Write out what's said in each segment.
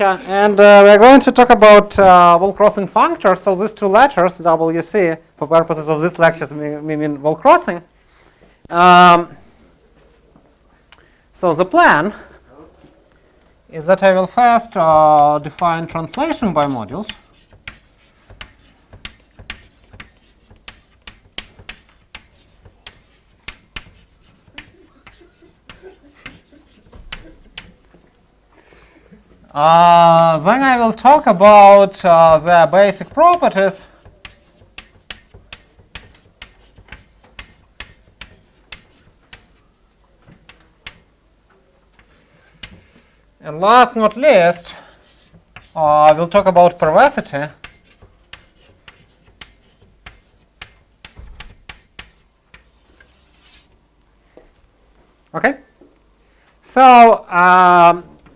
And we're going to talk about wall-crossing functors. So these two letters, WC, for purposes of this lecture, mean wall-crossing. So the plan is that I will first define translation by modules. Then I will talk about their basic properties. And last not least, we'll talk about perversity. Okay? So,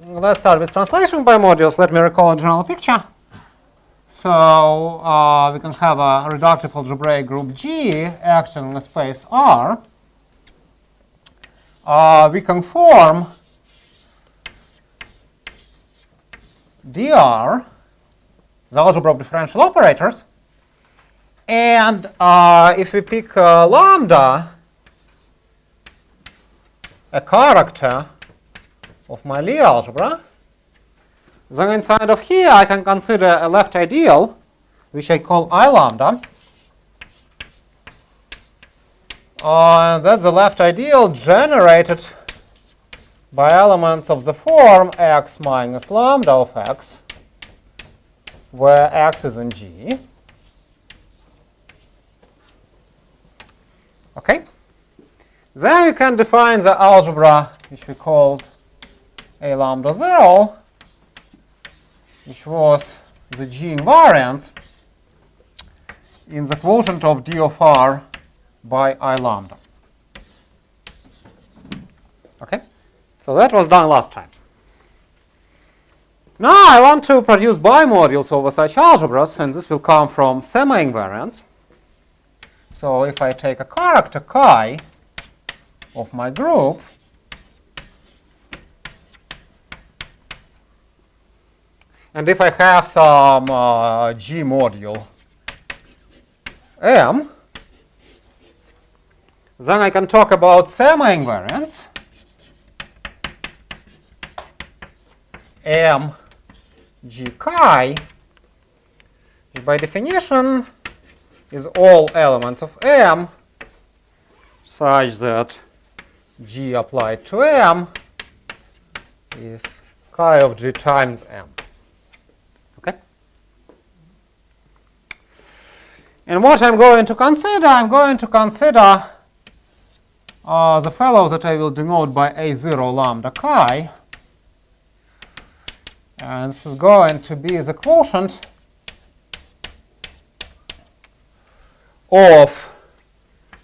let's start with translation by modules. Let me recall a general picture. So we can have a reductive algebraic group G acting in a space R. We can form dr, the algebra of differential operators. And if we pick lambda, a character of my Lie algebra, then inside of here I can consider a left ideal, which I call I lambda. That's the left ideal generated by elements of the form x minus lambda of x, where x is in G. Okay? Then we can define the algebra which we called A lambda 0, which was the G invariance in the quotient of d of r by I lambda. Okay? So that was done last time. Now I want to produce bimodules over such algebras, and this will come from semi-invariance. So if I take a character chi of my group, and if I have some G module M, then I can talk about semi-invariance M G chi, which by definition is all elements of M such that G applied to M is chi of G times M. Okay? And what I'm going to consider, I'm going to consider the fellow that I will denote by A0 lambda chi. And this is going to be the quotient of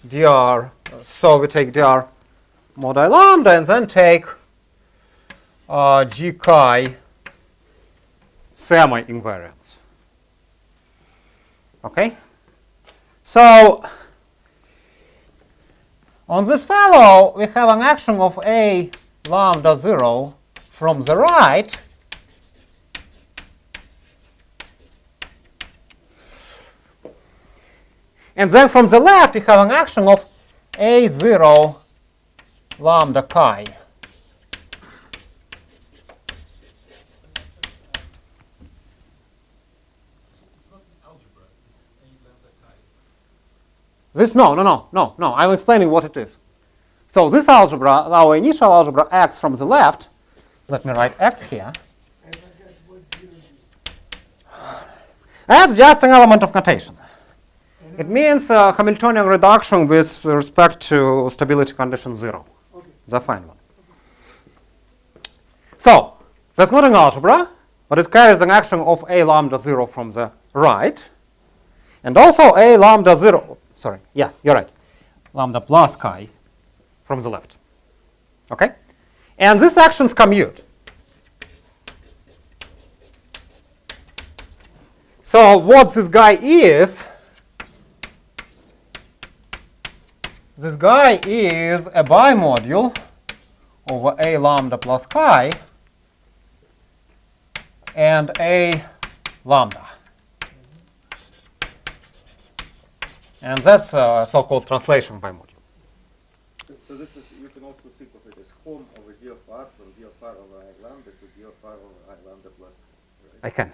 dr. So we take dr mod I lambda and then take G chi semi-invariance. Okay? So on this fellow, we have an action of A lambda 0 from the right. And then from the left, we have an action of A0 lambda chi. It's not an algebra, it's A lambda chi. This, no. I'm explaining what it is. So this algebra, our initial algebra, acts from the left. Let me write x here. That's just an element of notation. It means Hamiltonian reduction with respect to stability condition 0, okay. The fine one. Okay. So that's not an algebra, but it carries an action of A lambda 0 from the right, and also A lambda 0, sorry, yeah, you're right, lambda plus chi from the left. Okay? And these actions commute. So what this guy is, this guy is a bimodule over A lambda plus chi and A lambda. And that's a so-called translation by module. So this is, you can also think of it as home over d of r from d of r over I lambda to d of r over I lambda plus, right? I can,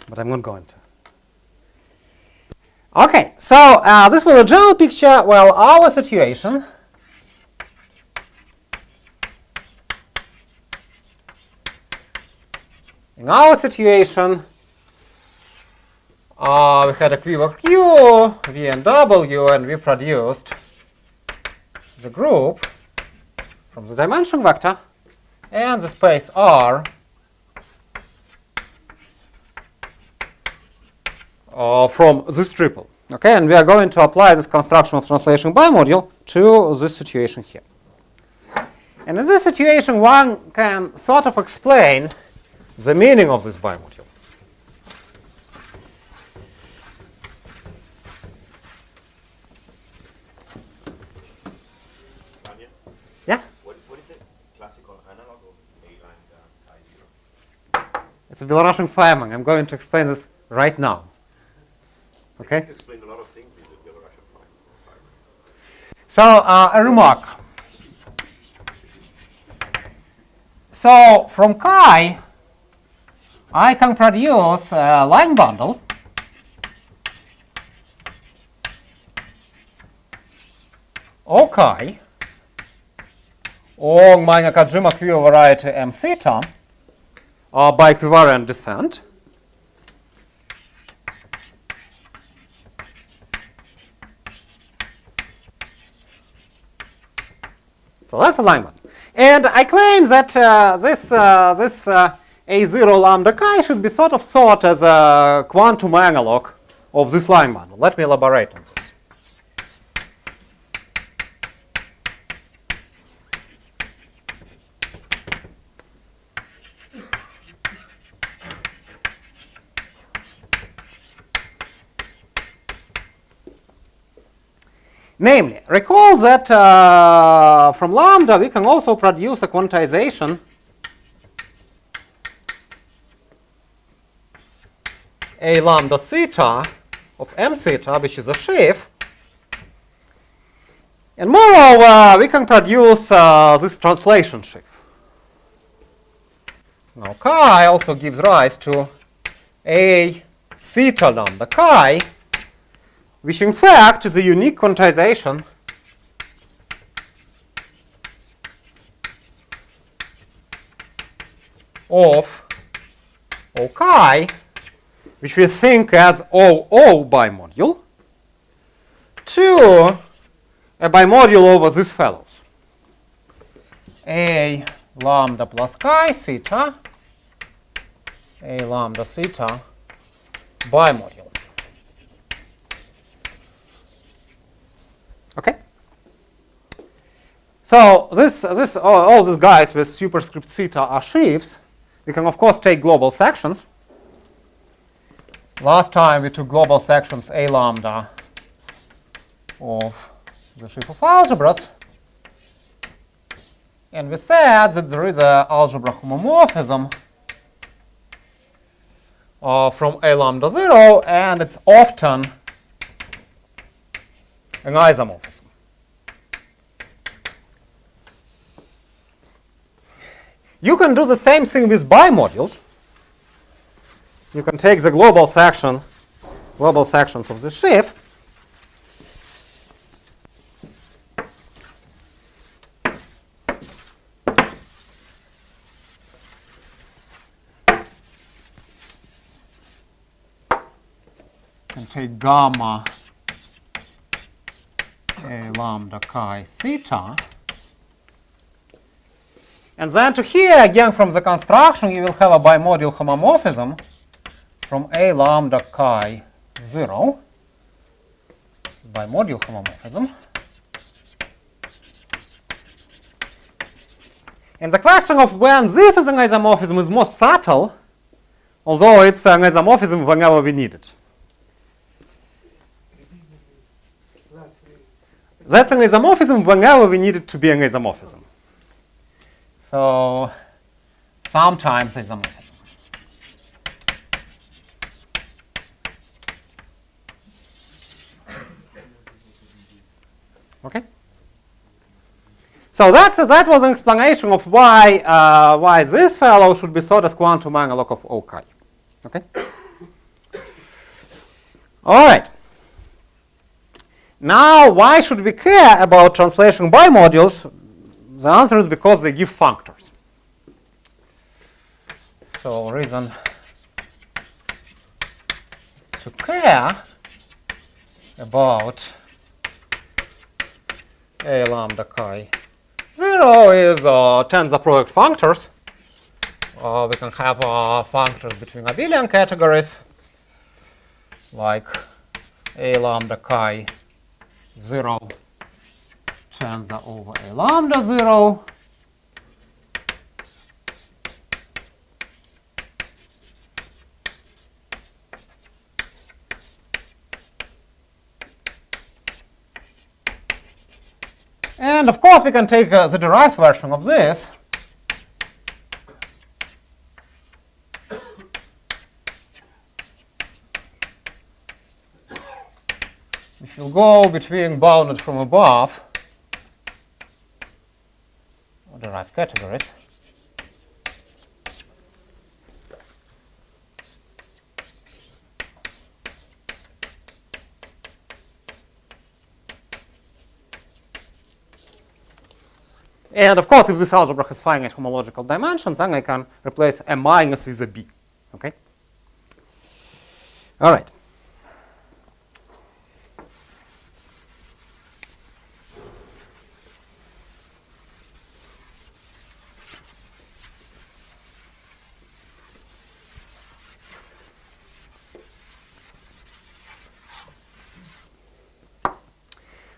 but I'm not going to. Okay, so this was a general picture. Well, our situation we had a quiver Q, V and W, and we produced the group from the dimension vector and the space R from this triple. Okay, and we are going to apply this construction of translation bimodule to this situation here. And in this situation, one can sort of explain the meaning of this bimodule. Yeah? What is the classical analog of A lambda I0? It's a Belarusian Feynman. I'm going to explain this right now. Okay? To explain a lot of things with the Belarusian Feynman. So, a remark. So, from chi, I can produce a line bundle O chi on my Nakajima Q variety M theta by equivariant descent. So that's alignment. And I claim that this A0 lambda chi should be sort of thought as a quantum analog of this line bundle. Let me elaborate on this. Namely, recall that from lambda we can also produce a quantization A lambda theta of M theta, which is a sheaf. And moreover, we can produce this translation sheaf. Now, chi also gives rise to A theta lambda chi, which in fact is a unique quantization of O chi, which we think as OO bimodule, to a bimodule over these fellows. A lambda plus chi theta, A lambda theta bimodule. Okay. So all these guys with superscript theta are sheaves. We can of course take global sections. Last time we took global sections A lambda of the sheaf of algebras, and we said that there is an algebra homomorphism from A lambda 0, and it's often an isomorphism. You can do the same thing with bimodules. You can take the global sections of the sheaf, and take gamma A lambda chi theta. And then to here, again from the construction, you will have a bimodule homomorphism from A lambda chi 0. This is bimodule homomorphism. And the question of when this is an isomorphism is more subtle, although it's an isomorphism whenever we need it. That's an isomorphism whenever we need it to be an isomorphism. So sometimes isomorphism. Okay. So that was an explanation of why this fellow should be thought as quantum analog of OK. Okay. All right. Now, why should we care about translation by modules? The answer is because they give functors. So, reason to care about A lambda chi 0 is tensor product functors. We can have functors between abelian categories, like A lambda chi 0 tensor over A lambda 0. And of course, we can take the derived version of this. If you go between bounded from above or derived categories, and of course, if this algebra has finite homological dimensions, then I can replace a minus with a b. Okay. All right.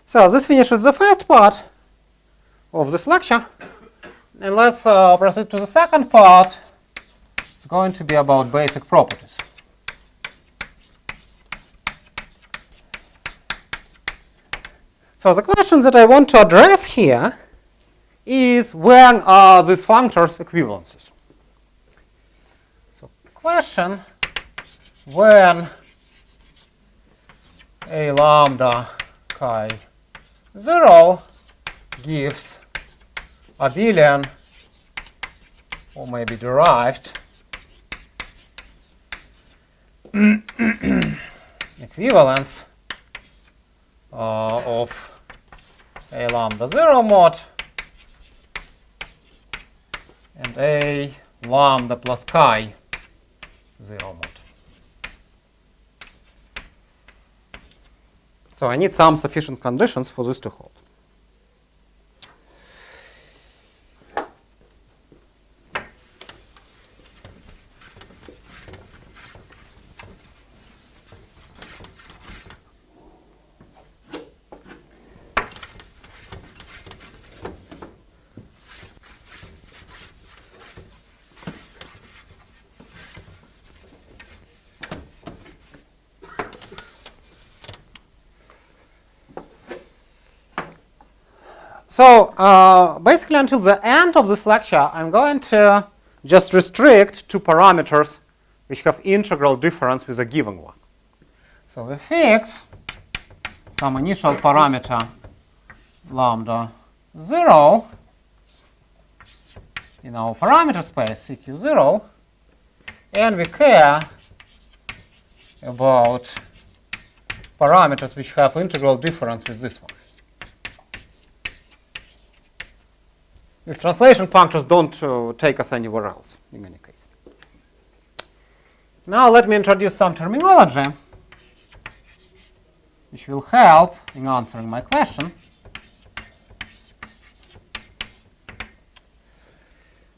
So this finishes the first part of this lecture. And let's proceed to the second part. It's going to be about basic properties. So the question that I want to address here is, when are these functors equivalences? So question, when A lambda chi 0 gives abelian, or maybe derived, equivalence of A lambda 0 mod and A lambda plus chi 0 mod. So I need some sufficient conditions for this to hold. So basically, until the end of this lecture, I'm going to just restrict to parameters which have integral difference with a given one. So we fix some initial parameter lambda 0 in our parameter space CQ0, and we care about parameters which have integral difference with this one. These translation functors don't take us anywhere else, in any case. Now let me introduce some terminology which will help in answering my question.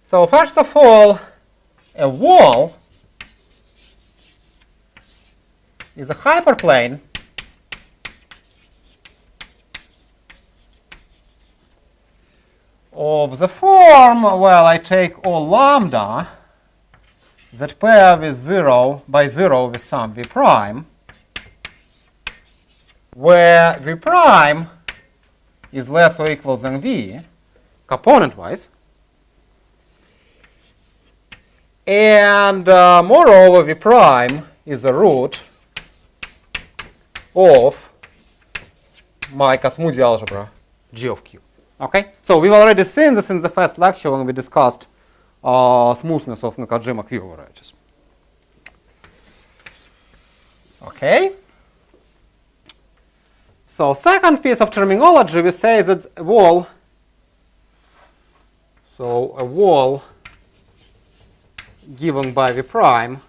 So first of all, a wall is a hyperplane of the form, well, I take all lambda that pair with 0 by 0 with some v prime, where v prime is less or equal than v, component-wise, and moreover, v prime is the root of my Cosmudi algebra G of Q. Okay? So we've already seen this in the first lecture when we discussed smoothness of Nakajima Q varieties. Okay? So second piece of terminology, we say that a wall, so a wall given by V prime,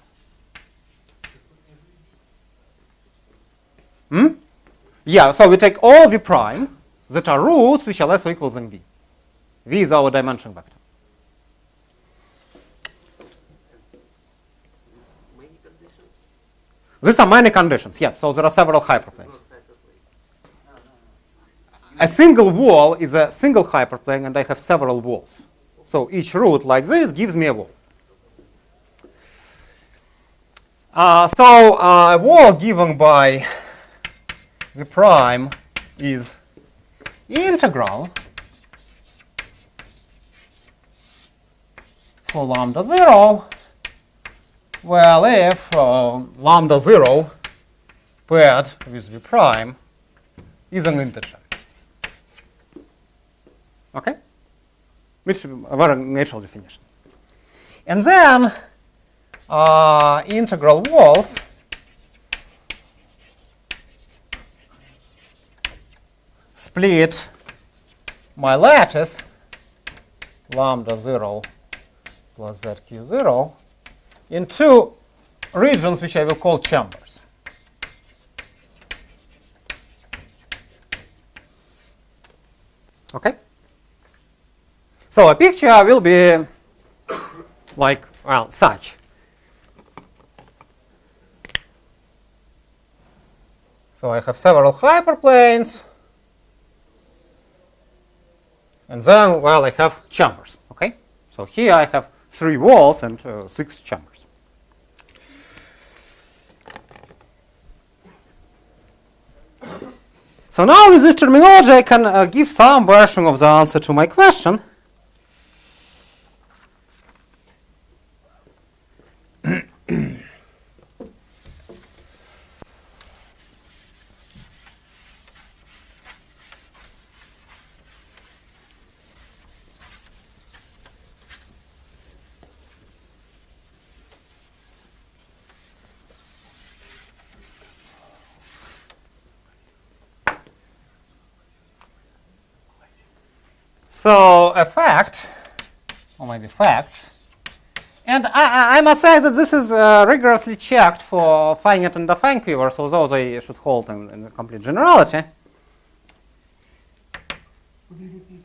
yeah, so we take all V prime that are roots which are less or equal than V. V is our dimension vector. Many conditions? These are many conditions, yes, so there are several hyperplanes. A single wall is a single hyperplane, and I have several walls. So each root like this gives me a wall. So a wall given by V prime is integral for lambda 0, well, if lambda 0 paired with V prime is an integer. Okay? Which is a very natural definition. And then integral walls split my lattice lambda 0 plus zq0 in two regions which I will call chambers. Okay? So a picture will be like, well, such. So I have several hyperplanes, and then, well, I have chambers. Okay? So here I have 3 walls and 6 chambers. So now with this terminology, I can give some version of the answer to my question. So a fact, or maybe facts, and I must say that this is rigorously checked for finite and affine quivers, although they should hold in the complete generality. Would you repeat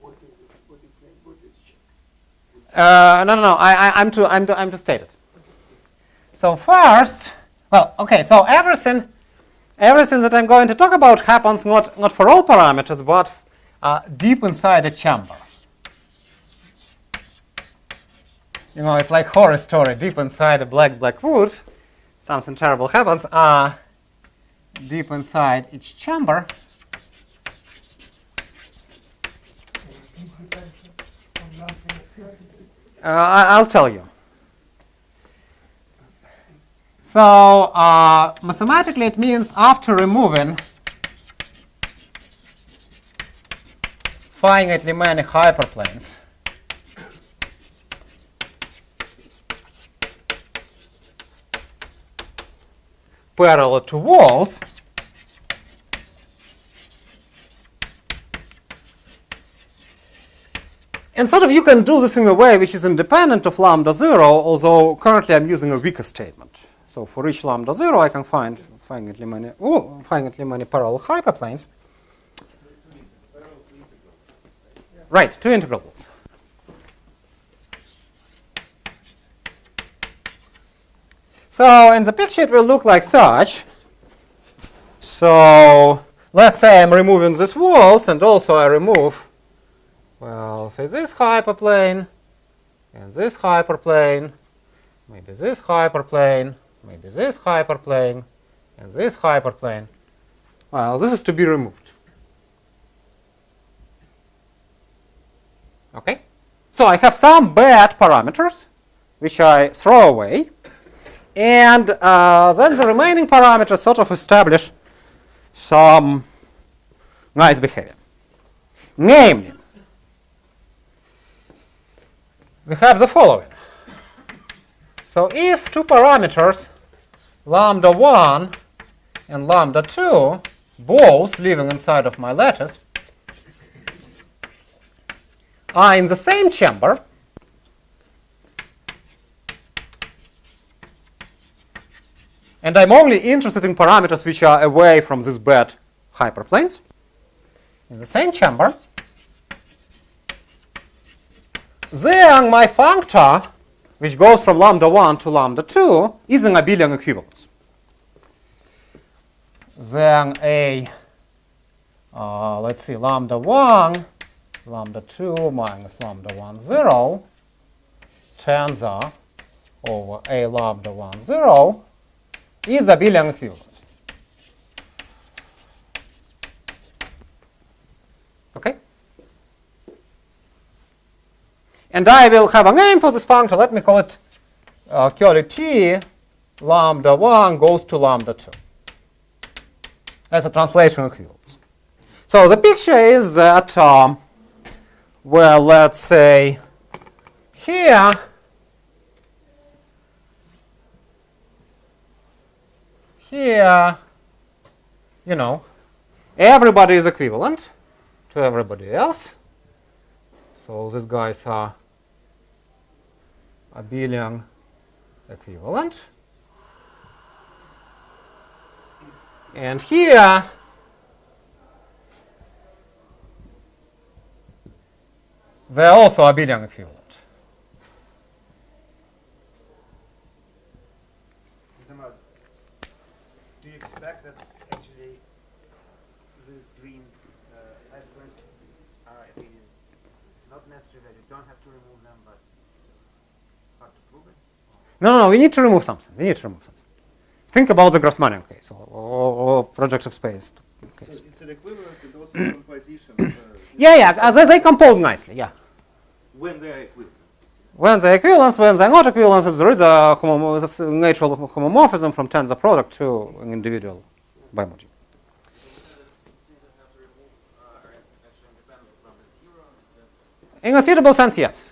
what is checked? No. I'm to state it. So first, well, okay. So everything that I'm going to talk about happens not for all parameters, but deep inside a chamber. You know, it's like horror story. Deep inside a black wood, something terrible happens. Deep inside each chamber. I'll tell you. So mathematically, it means after removing finitely many hyperplanes, parallel to walls, and sort of you can do this in a way which is independent of lambda 0, although currently I'm using a weaker statement. So for each lambda 0, I can find finitely many parallel hyperplanes. Right, 2 integral walls. So in the picture, it will look like such. So let's say I'm removing these walls, and also I remove, well, say this hyperplane, and this hyperplane, maybe this hyperplane, maybe this hyperplane, and this hyperplane. Well, this is to be removed. Okay? So I have some bad parameters, which I throw away. And then the remaining parameters sort of establish some nice behavior. Namely, we have the following. So if two parameters, lambda 1 and lambda 2, both living inside of my lattice, are in the same chamber, and I'm only interested in parameters which are away from these bad hyperplanes, in the same chamber, then my functor, which goes from lambda 1 to lambda 2, is an abelian equivalence. Then let's see, lambda 1, lambda 2 minus lambda 1, 0, tensor over A lambda 1, 0 is abelian equivalence. Okay? And I will have a name for this functor. Let me call it curly T lambda 1 goes to lambda 2 as a translation equivalence. So the picture is that, well, let's say here, you know, everybody is equivalent to everybody else. So these guys are abelian equivalent. And here, they are also abelian equivalent. Do you expect that actually these green hyperplanes are abelian? Not necessarily that you don't have to remove them, but hard to prove it? No, we need to remove something. Think about the Grassmannian case or projective space case. So it's an equivalence and also composition. They compose nicely, yeah. When they are equivalent. When they're equivalence, when they're not equivalence, there is a natural homomorphism from tensor product to an individual bimodule. In a suitable sense, yes.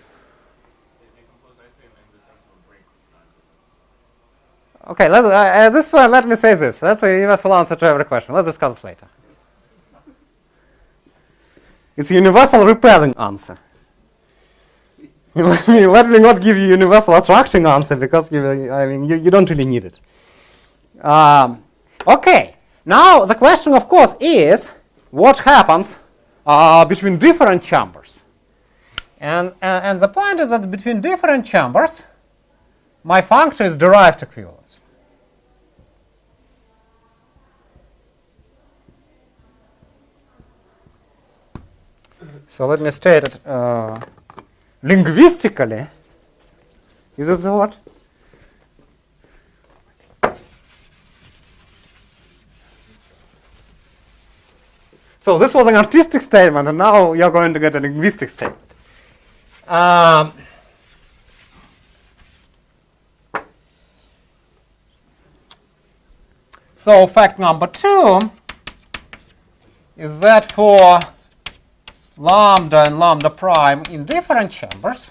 Okay, at this point, let me say this. That's a universal answer to every question. Let's discuss this later. It's a universal repelling answer. Let me not give you universal attracting answer because you don't really need it. Okay, now the question, of course, is what happens between different chambers. And the point is that between different chambers, my functor is derived equivalence. So let me state it linguistically. Is this the word? So this was an artistic statement, and now you're going to get a linguistic statement. So fact number 2 is that for lambda and lambda prime in different chambers,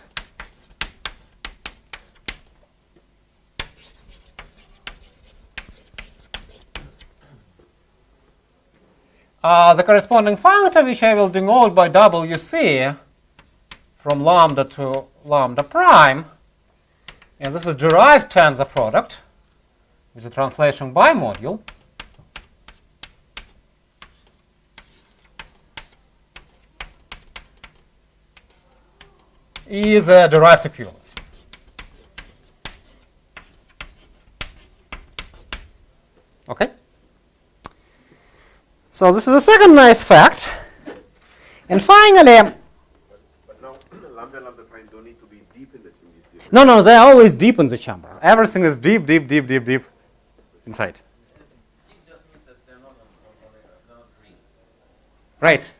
the corresponding functor, which I will denote by WC from lambda to lambda prime, and this is derived tensor product with a translation bimodule, is a derived equivalence. Okay? So this is the second nice fact. And finally, But now, lambda prime don't need to be deep in this. no, they're always deep in the chamber. Everything is deep inside. It just means that they're not green. Right.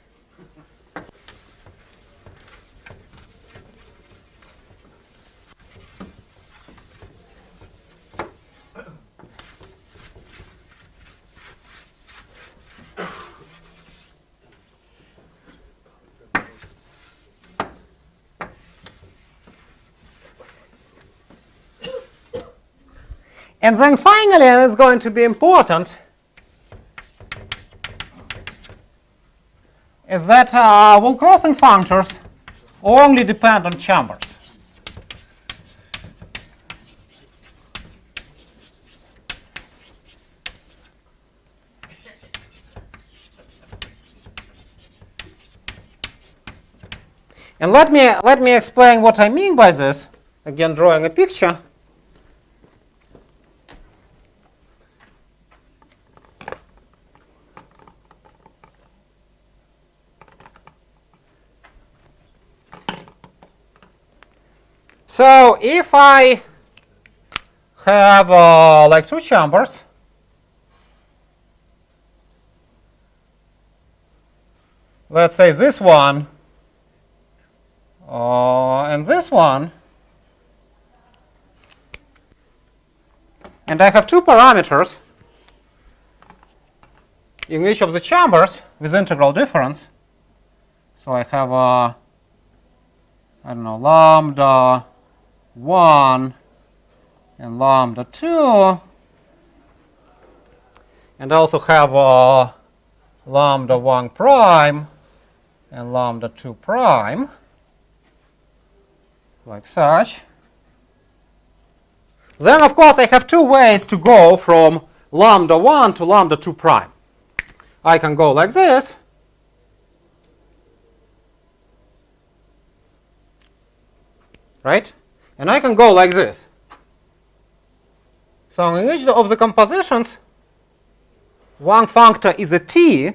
And then finally, and it's going to be important, is that wall crossing functors only depend on chambers. And let me explain what I mean by this. Again, drawing a picture. So if I have like two chambers, let's say this one and this one, and I have two parameters in each of the chambers with integral difference. So I have I don't know, lambda 1 and lambda 2, and I also have lambda 1 prime and lambda 2 prime, like such. Then, of course, I have two ways to go from lambda 1 to lambda 2 prime. I can go like this, right? And I can go like this. So in each of the compositions, one functor is a t,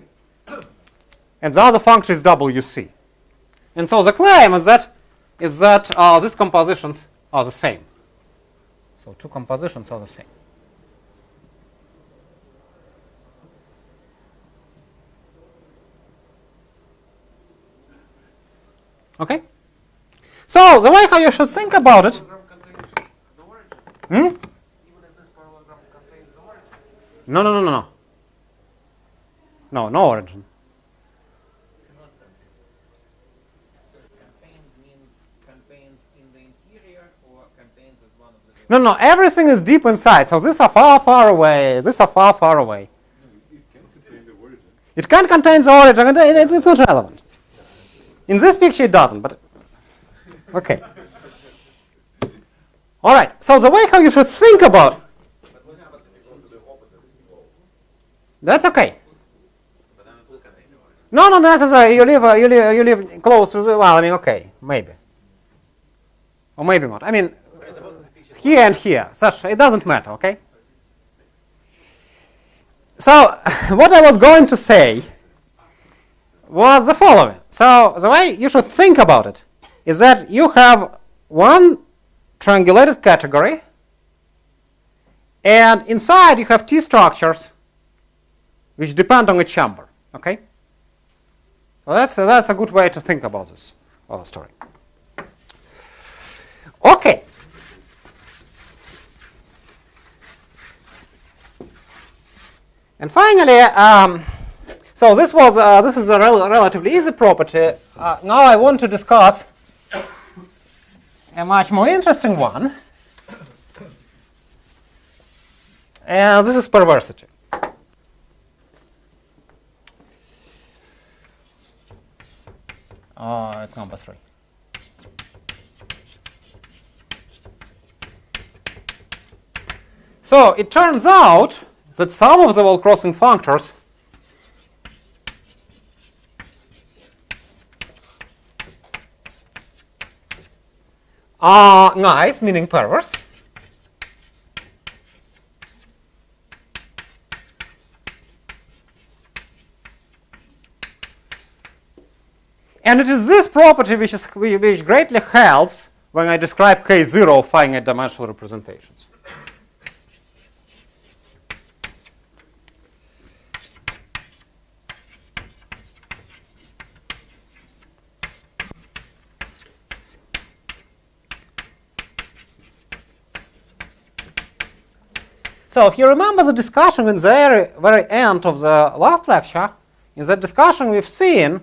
and the other functor is wc. And so the claim is that these compositions are the same. So two compositions are the same. Okay? So the way how you should think about it. Hmm? No. No origin. No, everything is deep inside. So these are far, far away. These are far, far away. It can contain the origin. It's not relevant. In this picture, it doesn't, but okay. All right. So the way how you should think about. But what happens if you go to the opposite wall? That's okay. But then it will contain the origin. No, not necessarily. You live close to the. Well, I mean, okay, maybe, or maybe not. I mean, here and here. Such it doesn't matter. Okay. So what I was going to say was the following. So the way you should think about it is that you have one triangulated category, and inside you have T structures which depend on a chamber. Okay? Well, that's a good way to think about this whole story. Okay. And finally, so this is a relatively easy property. Now I want to discuss a much more interesting one, and this is perversity. It's number 3. So it turns out that some of the wall-crossing functors are nice, meaning perverse, and it is this property which greatly helps when I describe K0 finite dimensional representations. So if you remember the discussion in the very end of the last lecture, in that discussion we've seen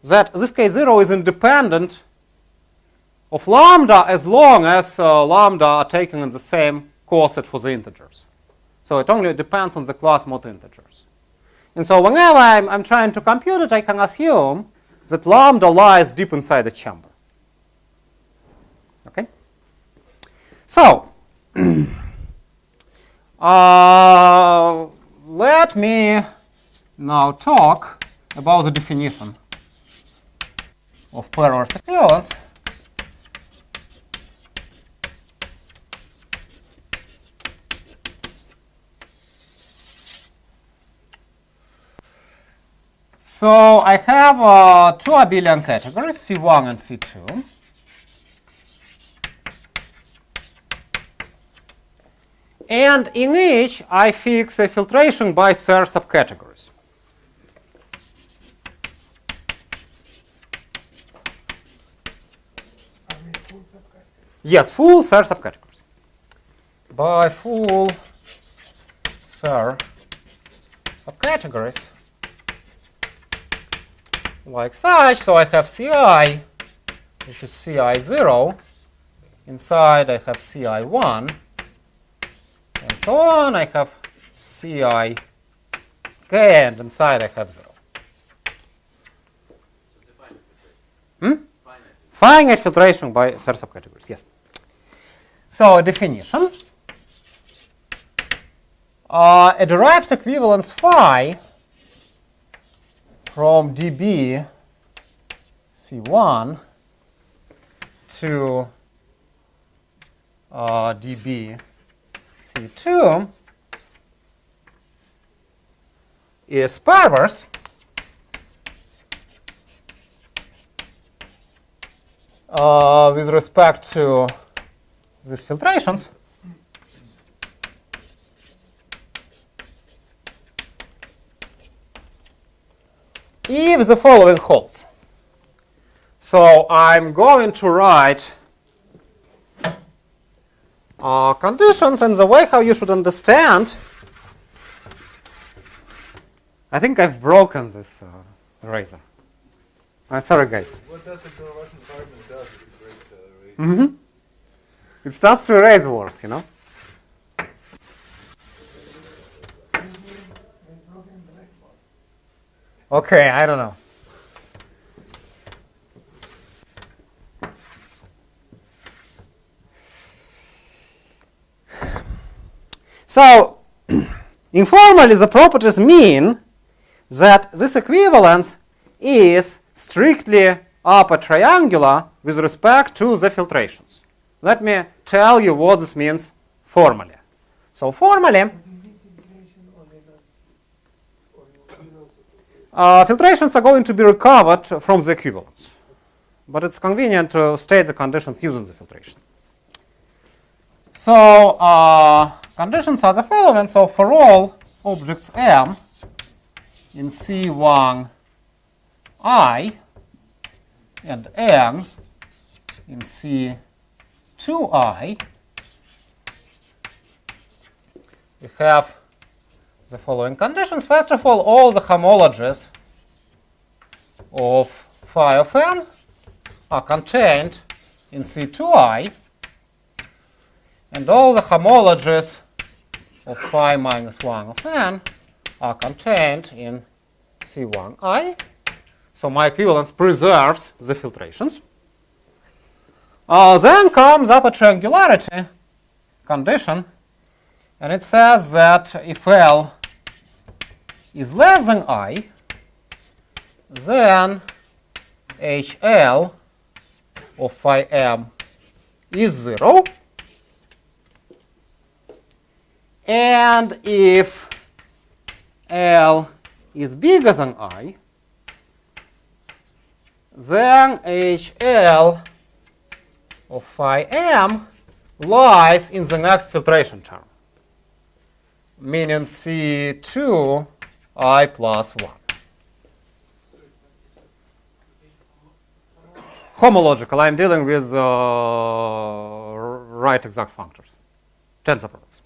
that this K0 is independent of lambda as long as lambda are taken in the same coset for the integers. So it only depends on the class mod integers. And so whenever I'm trying to compute it, I can assume that lambda lies deep inside the chamber. Okay? So, let me now talk about the definition of Perron's equivalence. So I have two abelian categories, C1 and C2. And in each, I fix a filtration by their subcategories. Are they full subcategories? Yes, full Ser subcategories. By full Ser subcategories, like such, so I have Ci, which is Ci0. Inside, I have Ci1. And so on, I have Ci k, and inside I have 0. Finite filtration by Ser subcategories, yes. So definition. A derived equivalence phi from dB C1 to dB C2 is perverse with respect to these filtrations if the following holds. So I'm going to write conditions, and the way how you should understand. I think I've broken this eraser. I'm sorry, guys. What does the Russian environment does if it breaks the rate? Mm-hmm. It starts to erase words, you know. Okay, I don't know. So, informally, the properties mean that this equivalence is strictly upper triangular with respect to the filtrations. Let me tell you what this means formally. So formally, filtrations are going to be recovered from the equivalence. But it's convenient to state the conditions using the filtration. So conditions are the following. So for all objects M in C1I and N in C2I, we have the following conditions. First of all the homologies of phi of n are contained in C2I, and all the homologies of phi minus 1 of n are contained in C1I. So my equivalence preserves the filtrations. Then comes upper triangularity condition, and it says that if L is less than I, then HL of phi m is 0. And if L is bigger than I, then HL of phi m lies in the next filtration term, meaning C2I plus 1. Homological, I'm dealing with right exact functors, tensor products.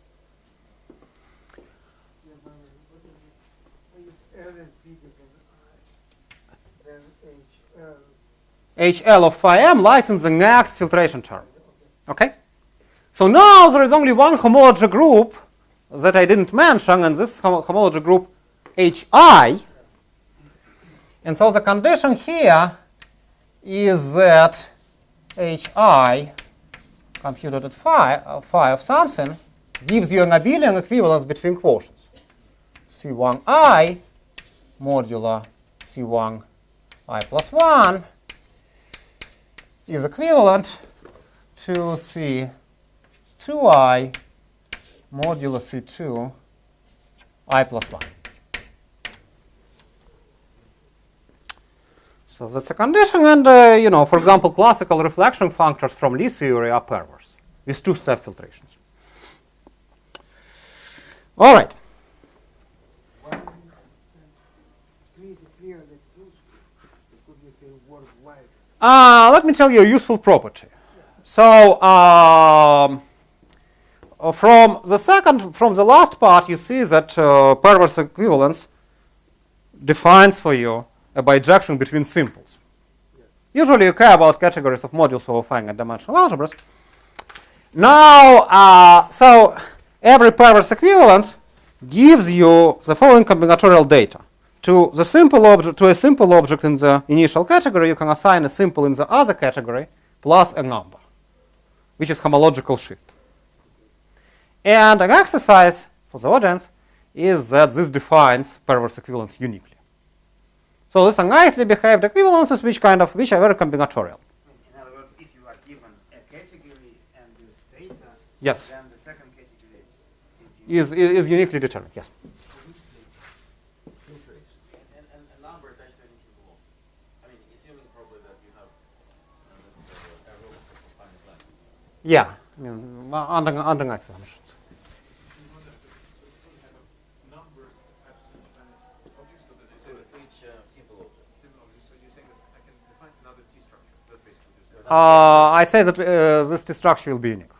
HL of phi m lies in the next filtration term. Okay? So now there is only one homology group that I didn't mention, and this homology group HI. And so the condition here is that HI computed at phi of something gives you an abelian equivalence between quotients. C1I modulo C1I plus 1 is equivalent to C2I modulo C2I plus 1. So that's a condition, and for example, classical reflection functors from Lie theory are perverse with two-step filtrations. All right. Why is it pretty clear that useful? Could you say worldwide? Let me tell you a useful property. So from the last part, you see that perverse equivalence defines for you a bijection between simples. Yes. Usually you care about categories of modules over finite dimensional algebras. Now, so every perverse equivalence gives you the following combinatorial data. To a simple object in the initial category, you can assign a simple in the other category plus a number, which is homological shift. And an exercise for the audience is that this defines perverse equivalence uniquely. So these are nicely behaved equivalences which are very combinatorial. In other words, if you are given a category and this data, yes, then the second category is uniquely determined. Yes. And a number attached to anything below. I mean, assuming probably that you have a row of finite length. Yeah, under nice assumptions. Numbers attached to each object, so that they say that each simple object. Simple object. So you're saying that I can define another T structure. That's basically just. I say that this T structure will be unique.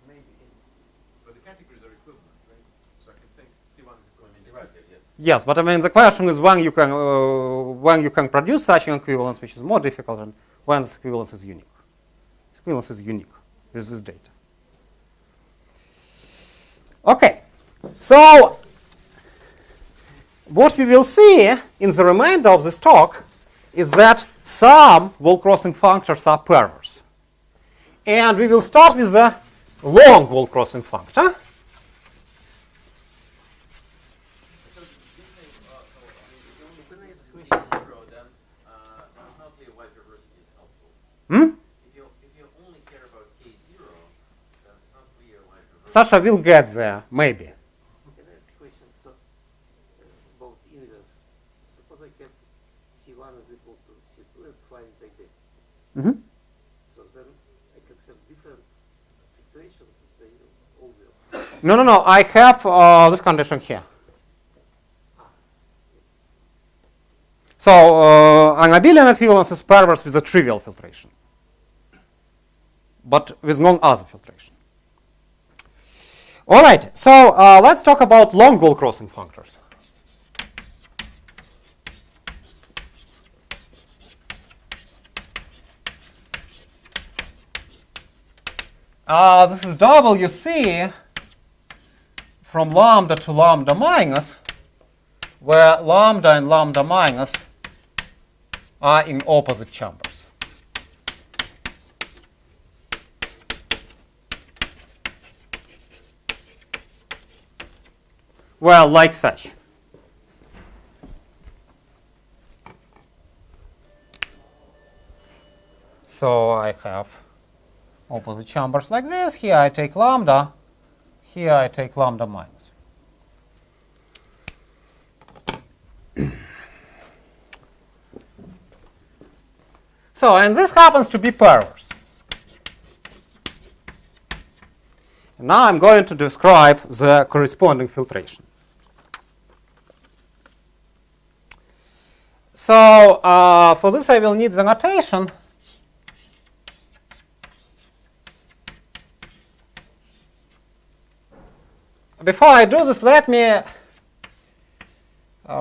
Maybe. But the categories are equivalent, right? So I can think C1 is equivalent to C2. Yes, but I mean the question is when you can produce such an equivalence, which is more difficult, and when this equivalence is unique. This equivalence is unique with this data. Okay, so what we will see in the remainder of this talk is that some wall-crossing functors are perverse. And we will start with the long wall-crossing functor. Hmm? If you only care about K0, then it's not clear why reverse. Sasha will get there, maybe. Can I ask a question about inverse? Suppose I have C1 is equal to C2 and phi is like that. Mm-hmm. So then I can have different filtrations if they all will. No. I have this condition here. So an abelian equivalence is perverse with a trivial filtration, but with no other filtration. All right, so let's talk about long wall-crossing functors. This is WC from lambda to lambda minus, where lambda and lambda minus are in opposite chambers. Well, like such. So I have opposite chambers like this. Here I take lambda. Here I take lambda minus. So, and this happens to be perverse. And now I'm going to describe the corresponding filtration. So, for this I will need the notation. Before I do this, let me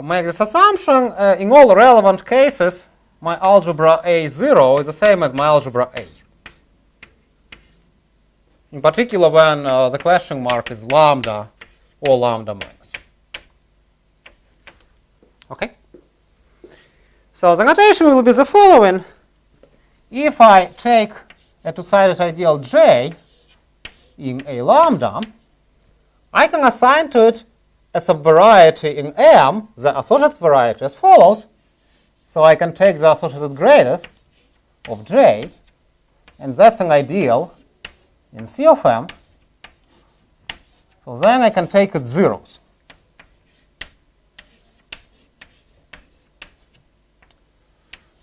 make this assumption. In all relevant cases, my algebra A0 is the same as my algebra A. In particular, when the question mark is lambda or lambda minus. Okay? So the notation will be the following. If I take a two-sided ideal J in A lambda, I can assign to it a subvariety in M, the associated variety, as follows. So I can take the associated greatest of J, and that's an ideal in C of M. So then I can take its zeros.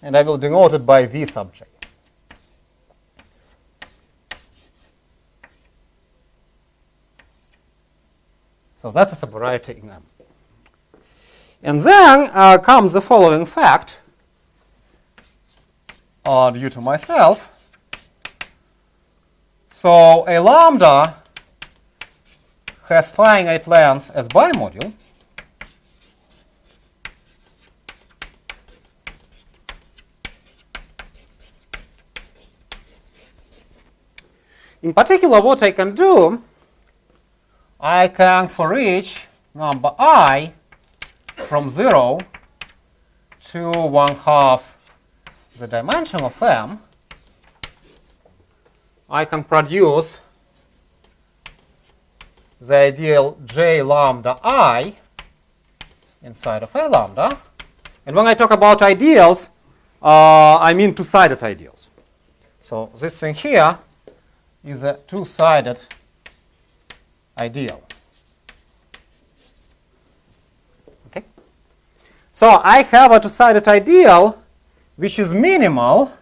And I will denote it by V sub J. So that's a subvariety in M. And then comes the following fact, due to myself. So A lambda has finite length as bimodule. In particular, what I can do, I can, for each number I, from 0 to 1/2 the dimension of M, I can produce the ideal J lambda I inside of A lambda. And when I talk about ideals, I mean two-sided ideals. So this thing here is a two-sided ideal. Okay? So I have a two-sided ideal which is minimal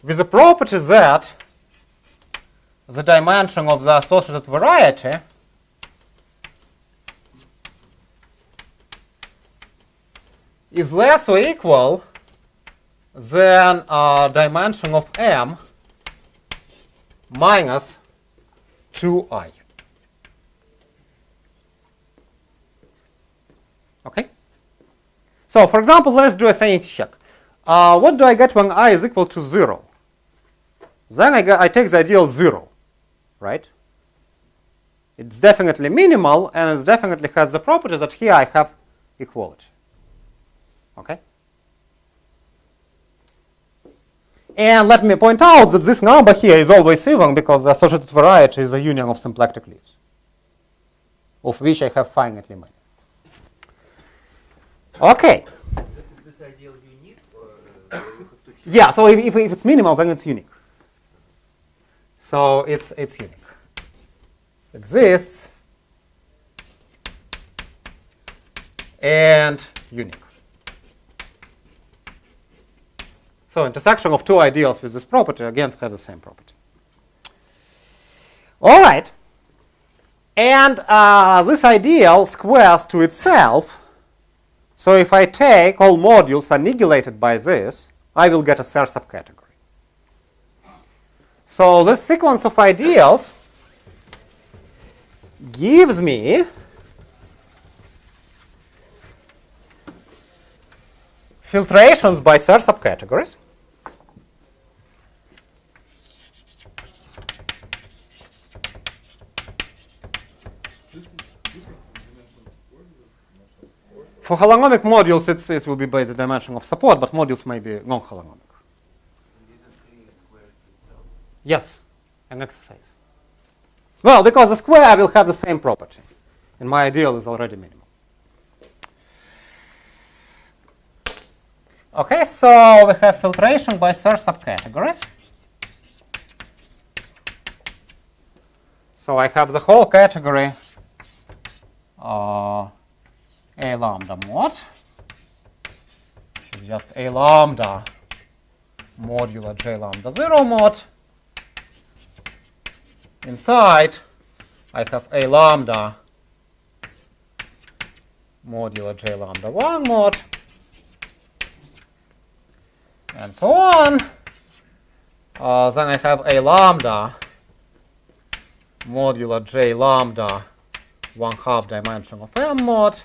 with the property that the dimension of the associated variety is less or equal than dimension of M minus 2I. Okay? So, for example, let's do a sanity check. What do I get when I is equal to 0? Then I take the ideal 0, right? It's definitely minimal, and it definitely has the property that here I have equality. Okay? And let me point out that this number here is always even because the associated variety is a union of symplectic leaves, of which I have finitely many. Okay. Is this ideal unique, or you have to choose? Yeah, so if it's minimal, then it's unique. So it's unique. Exists and unique. So intersection of two ideals with this property again have the same property. All right. And this ideal squares to itself. So if I take all modules annihilated by this, I will get a third subcategory. So this sequence of ideals gives me filtrations by third subcategories. For holonomic modules, it will be by the dimension of support, but modules may be non-holonomic. Yes, an exercise. Well, because the square will have the same property, and my ideal is already minimal. Okay, so we have filtration by third subcategories. So I have the whole category A lambda mod, which is just A lambda modular J lambda 0 mod. Inside, I have A lambda modular J lambda 1 mod, and so on. Then I have A lambda modular J lambda 1/2 dimension of M mod.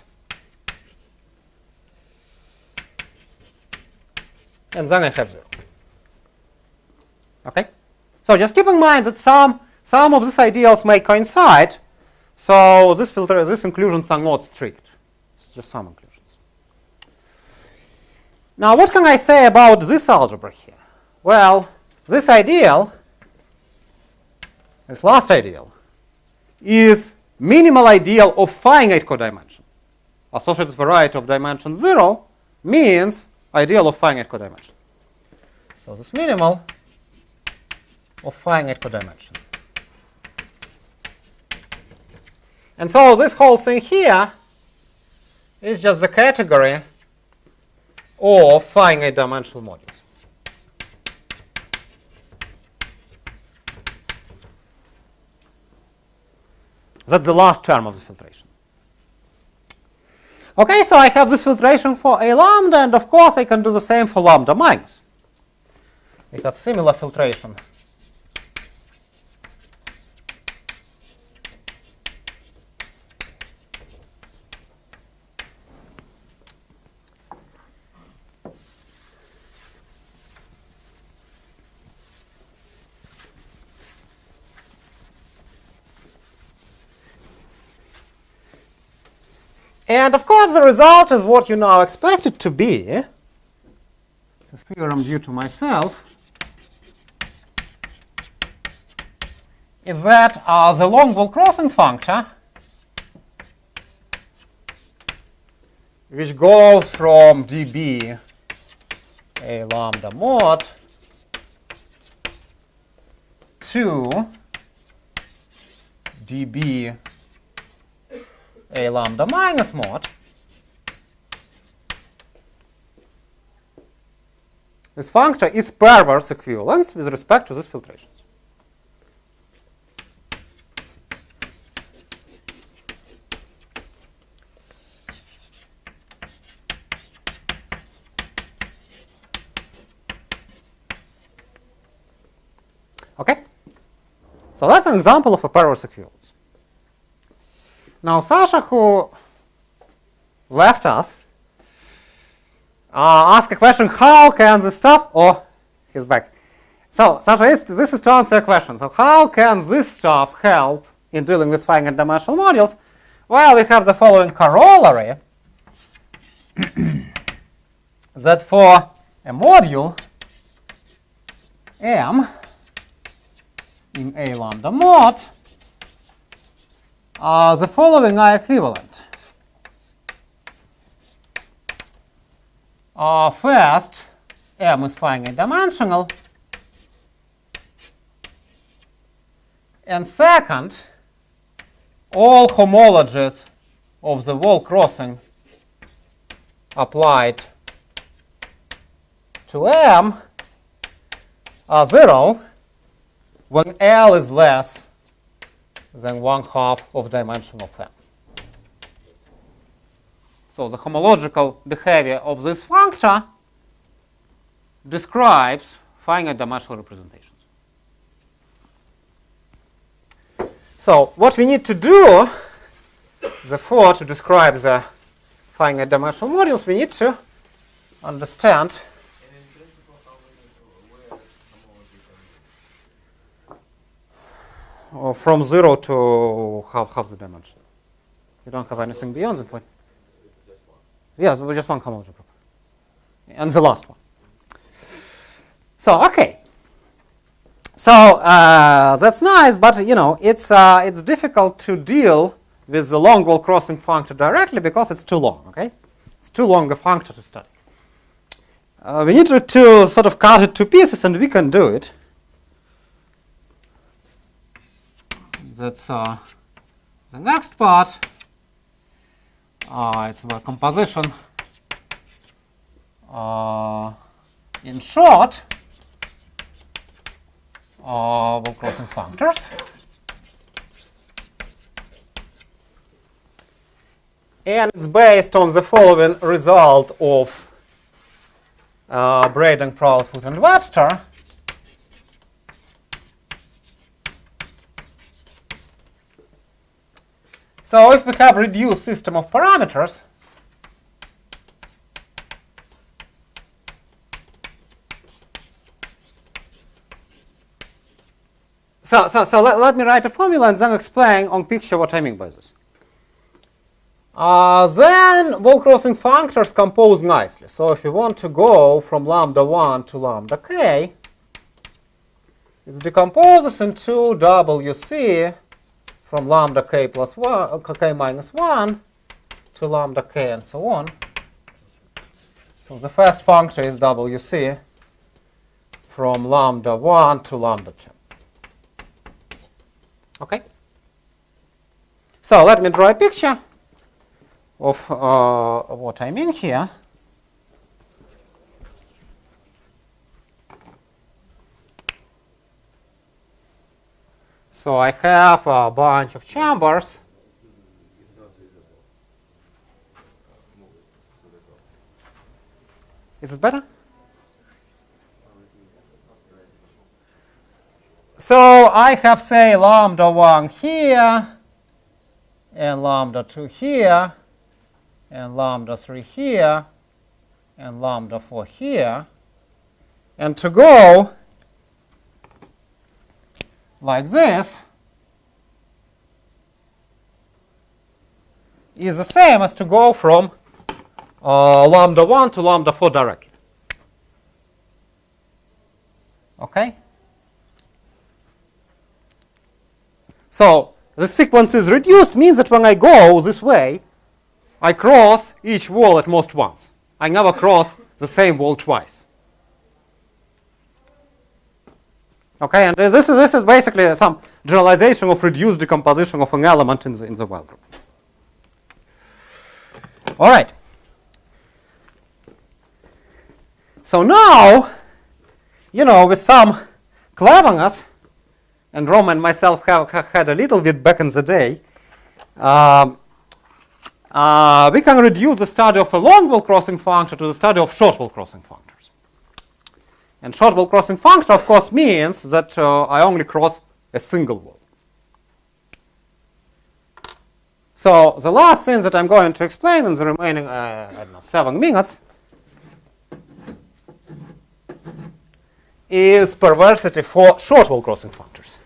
And then I have 0. Okay? So just keep in mind that some some of these ideals may coincide, so these inclusions are not strict. It's just some inclusions. Now, what can I say about this algebra here? Well, this ideal, this last ideal, is minimal ideal of finite codimension. Associated variety of dimension 0 means ideal of finite codimension. So this minimal of finite codimension. And so this whole thing here is just the category of finite dimensional modules. That's the last term of the filtration. Okay, so I have this filtration for A lambda, and of course I can do the same for lambda minus. We have similar filtration. And of course, the result is what you now expect it to be. It's a theorem due to myself. Is that the long-wall crossing functor, which goes from dB A lambda mod to dB A lambda minus mod, this functor is perverse equivalence with respect to these filtrations. Okay? So that's an example of a perverse equivalence. Now, Sasha, who left us, asked a question, how can this stuff, oh, he's back. So, Sasha, this is to answer a question. So, how can this stuff help in dealing with finite dimensional modules? Well, we have the following corollary, that for a module M in A lambda mod, the following are equivalent. First, M is finite dimensional. And second, all homologies of the wall crossing applied to M are 0 when L is less than 1/2 of dimension of M. So the homological behavior of this functor describes finite dimensional representations. So what we need to do, therefore, to describe the finite dimensional modules, we need to understand from 0 to half the dimension. You don't have anything beyond that point. Yes, just one homology property. And the last one. So, okay. So that's nice, but you know, it's difficult to deal with the long wall crossing functor directly because it's too long. Okay, it's too long a functor to study. We need to sort of cut it to pieces, and we can do it. That's the next part. It's about composition. In short, wall crossing functors. And it's based on the following result of Braden, Proudfoot, and Webster. So if we have reduced system of parameters, So let me write a formula and then explain on picture what I mean by this. Then wall crossing functors compose nicely. So if you want to go from lambda 1 to lambda k, it decomposes into WC from lambda k plus 1, k minus 1 to lambda k and so on. So the first functor is WC from lambda 1 to lambda 2. Okay? So let me draw a picture of what I mean here. So I have a bunch of chambers. Is it better? So I have, say, lambda 1 here, and lambda 2 here, and lambda 3 here, and lambda 4 here. And to go like this is the same as to go from lambda 1 to lambda 4 directly. Okay? So the sequence is reduced means that when I go this way, I cross each wall at most once. I never cross the same wall twice. Okay, and this is basically some generalization of reduced decomposition of an element in the well group. All right. So now, with some cleverness, and Rome and myself have had a little bit back in the day, we can reduce the study of a long wall crossing functor to the study of short wall crossing functors. And short wall crossing functor, of course, means that I only cross a single wall. So the last thing that I'm going to explain in the remaining, 7 minutes is perversity for short wall crossing functors.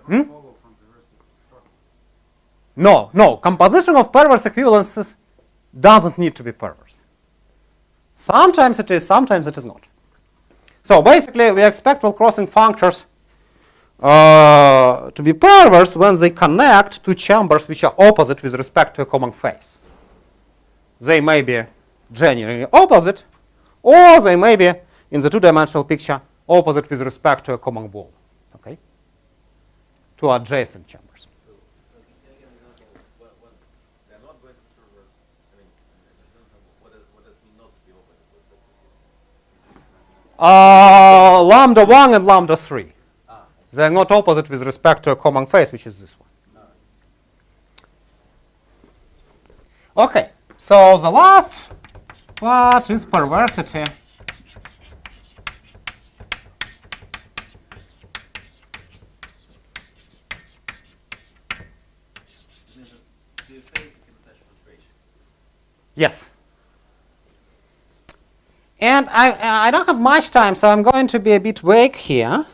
Follow from diversity short. No. Composition of perverse equivalences doesn't need to be perverse. Sometimes it is, sometimes it is not. So basically, we expect wall crossing functors to be perverse when they connect two chambers which are opposite with respect to a common face. They may be genuinely opposite, or they may be, in the two-dimensional picture, opposite with respect to a common wall. Okay? Two adjacent chambers. So can you give an example when they're not going to perverse? I mean, just an example. What does mean not to be opposite with respect to Lambda 1 and lambda 3. They are not opposite with respect to a common face, which is this one. Okay, so the last part is perversity. Yes. And I don't have much time, so I'm going to be a bit vague here.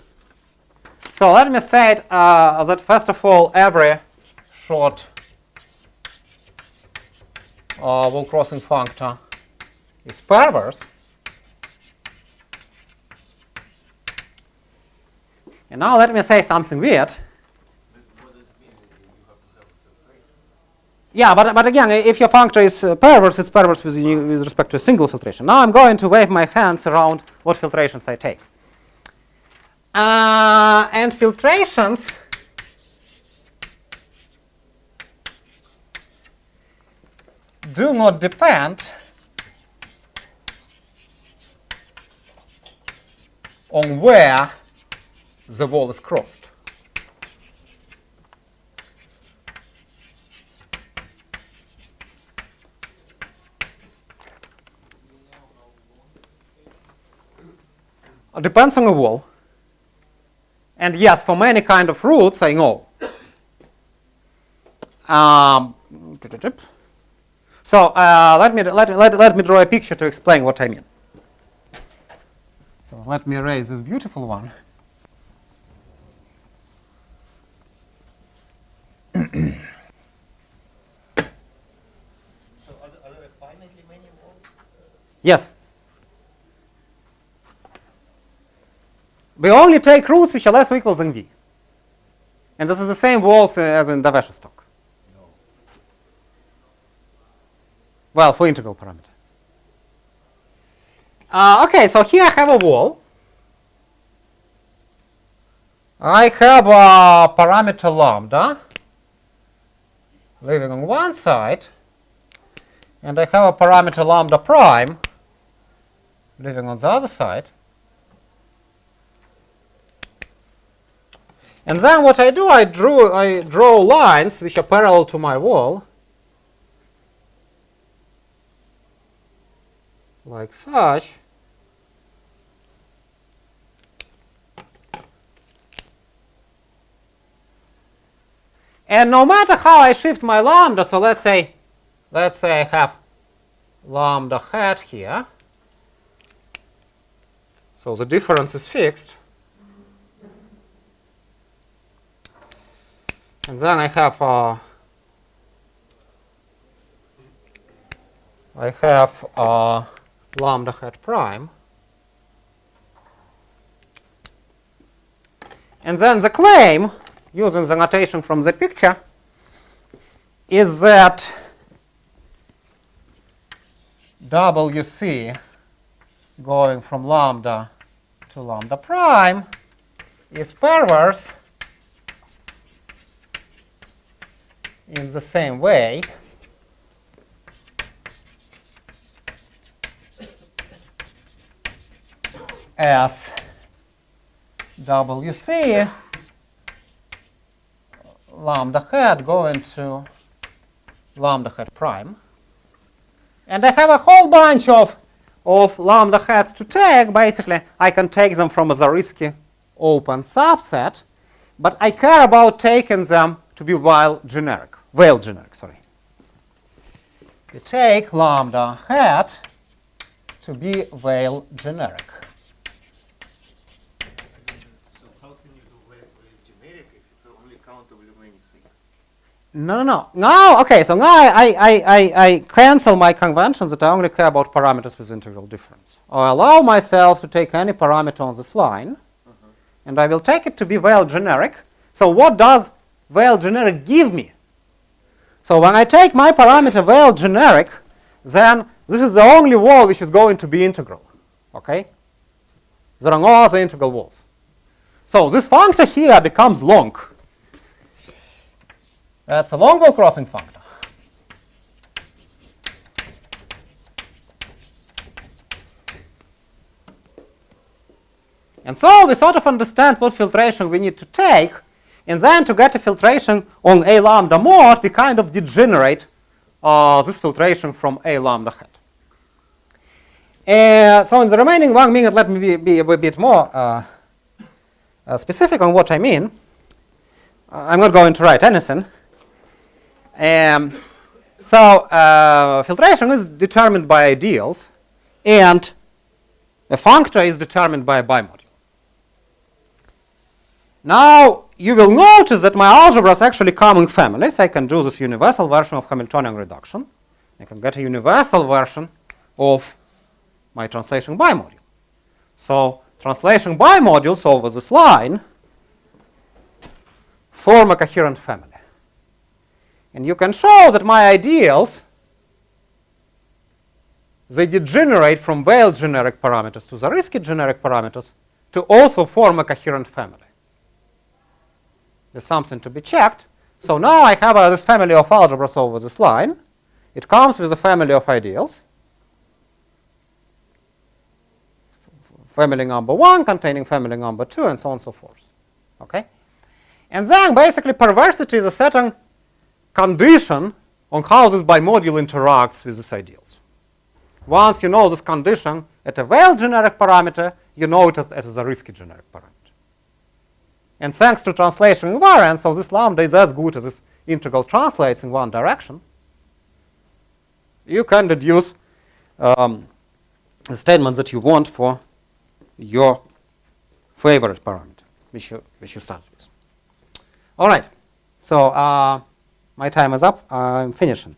So let me state that first of all, every short wall crossing functor is perverse. And now let me say something weird. what does it mean? You have to have filtration. Yeah, but again, if your functor is perverse, it's perverse with respect to a single filtration. Now I'm going to wave my hands around what filtrations I take. And filtrations do not depend on where the wall is crossed. It depends on the wall. And yes, for many kind of roots, I know. So let me draw a picture to explain what I mean. So let me erase this beautiful one. So are there finitely many walls? Yes. We only take roots which are less or equal than v. And this is the same walls as in Davesha stock. No. Well, for integral parameter. Okay, so here I have a wall. I have a parameter lambda living on one side, and I have a parameter lambda prime living on the other side. And then what I do, I draw lines which are parallel to my wall, like such. And no matter how I shift my lambda, so let's say I have lambda hat here. So the difference is fixed. And then I have lambda hat prime. And then the claim, using the notation from the picture, is that WC going from lambda to lambda prime is perverse in the same way as WC lambda hat going to lambda hat prime. And I have a whole bunch of lambda hats to take. Basically, I can take them from a Zariski open subset, but I care about taking them to be Veil generic. You take lambda hat to be Veil generic. So how can you do very generic if you only countable remaining things? No. Now, okay, so now I cancel my convention that I only care about parameters with integral difference. I allow myself to take any parameter on this line, and I will take it to be Veil generic. So what does Veil generic give me? So when I take my parameter Veil generic, then this is the only wall which is going to be integral. Okay? There are no other integral walls. So this functor here becomes long. That's a long wall crossing functor. And so we sort of understand what filtration we need to take, and then to get a filtration on A lambda mod, we kind of degenerate this filtration from A lambda hat. So in the remaining 1 minute, let me be a bit more specific on what I mean. I'm not going to write anything. So filtration is determined by ideals, and a functor is determined by a bimodule. Now, you will notice that my algebras actually come in families. I can do this universal version of Hamiltonian reduction. I can get a universal version of my translation bimodule. So translation bimodules over this line form a coherent family. And you can show that my ideals, they degenerate from Veil generic parameters to Zariski generic parameters to also form a coherent family. There's something to be checked. So now I have this family of algebras over this line. It comes with a family of ideals. Family number 1 containing family number 2, and so on and so forth. Okay? And then basically perversity is a certain condition on how this bimodule interacts with these ideals. Once you know this condition at a Veil generic parameter, you know it as a Zariski generic parameter. And thanks to translation invariance, so this lambda is as good as this integral translates in one direction. You can deduce the statement that you want for your favorite parameter, which you start with. All right. So my time is up. I'm finishing.